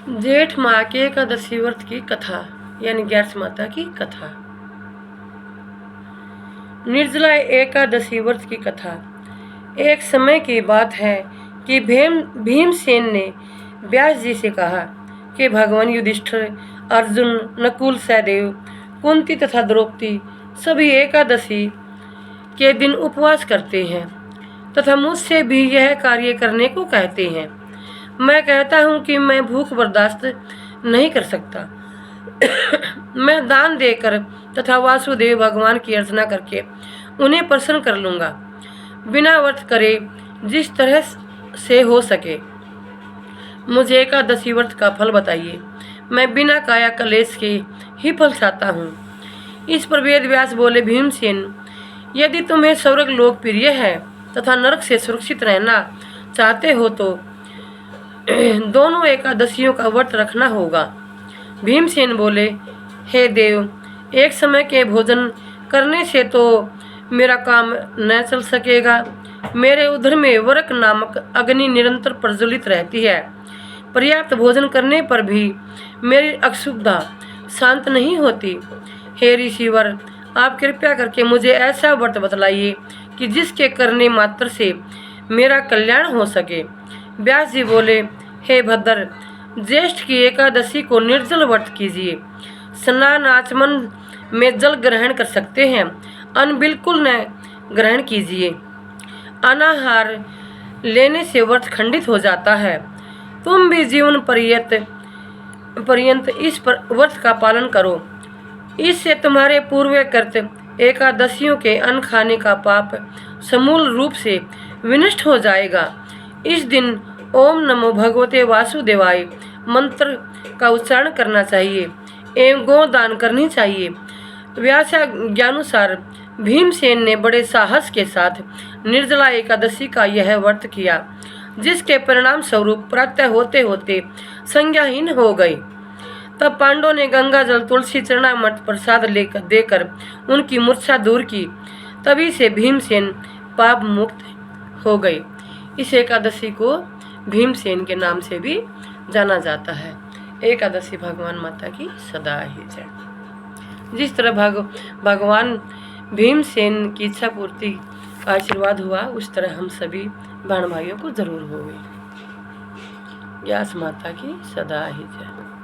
जेठ माह के एकादशी व्रत की कथा यानी ग्यारस माता की कथा। निर्जला एकादशी व्रत की कथा। एक समय की बात है कि भीमसेन ने व्यास जी से कहा कि भगवान युधिष्ठिर, अर्जुन, नकुल, सहदेव, कुंती तथा द्रौपदी सभी एकादशी के दिन उपवास करते हैं तथा मुझसे भी यह कार्य करने को कहते हैं। मैं कहता हूँ कि मैं भूख बर्दाश्त नहीं कर सकता। मैं दान देकर तथा वासुदेव भगवान की अर्चना करके उन्हें प्रसन्न कर लूँगा, बिना व्रत करे जिस तरह से हो सके। मुझे एकादशी व्रत का फल बताइए, मैं बिना काया कलेश के ही फल चाहता हूँ। इस पर वेद व्यास बोले, भीमसेन, यदि तुम्हें स्वर्ग लोक प्रिय है तथा नरक से सुरक्षित रहना चाहते हो तो दोनों एकादशियों का व्रत रखना होगा। भीमसेन बोले, हे देव, एक समय के भोजन करने से तो मेरा काम न चल सकेगा। मेरे उदर में वरक नामक अग्नि निरंतर प्रज्वलित रहती है। पर्याप्त भोजन करने पर भी मेरी अक्षुब्धता शांत नहीं होती। हे ऋषिवर, आप कृपया करके मुझे ऐसा व्रत बतलाइए कि जिसके करने मात्र से मेरा कल्याण हो सके। व्यास जी बोले, हे भद्र, ज्येष्ठ की एकादशी को निर्जल व्रत कीजिए। स्नान आचमन में जल ग्रहण कर सकते हैं, अन्न बिल्कुल न ग्रहण कीजिए। अनाहार लेने से व्रत खंडित हो जाता है। तुम भी जीवन पर्यंत इस व्रत का पालन करो। इससे तुम्हारे पूर्वकृत एकादशियों के अन्न खाने का पाप समूल रूप से विनष्ट हो जाएगा। इस दिन ओम नमो भगवते वासुदेवाय मंत्र का उच्चारण करना चाहिए एवं गोदान करनी चाहिए। व्यासाज्ञानुसार भीमसेन ने बड़े साहस के साथ निर्जला एकादशी का यह व्रत किया, जिसके परिणाम स्वरूप प्रातः होते होते संज्ञाहीन हो गई। तब पांडवों ने गंगा जल, तुलसी, चरणामृत प्रसाद देकर उनकी मूर्छा दूर की। तभी से भीमसेन पाप मुक्त हो गए। इस एकादशी को भीमसेन के नाम से भी जाना जाता है। एकादशी भगवान माता की सदा ही जय। जिस तरह भगवान भीमसेन की इच्छा पूर्ति का आशीर्वाद हुआ, उस तरह हम सभी बहन भाइयों को जरूर होवे। व्यास माता की सदा ही जय।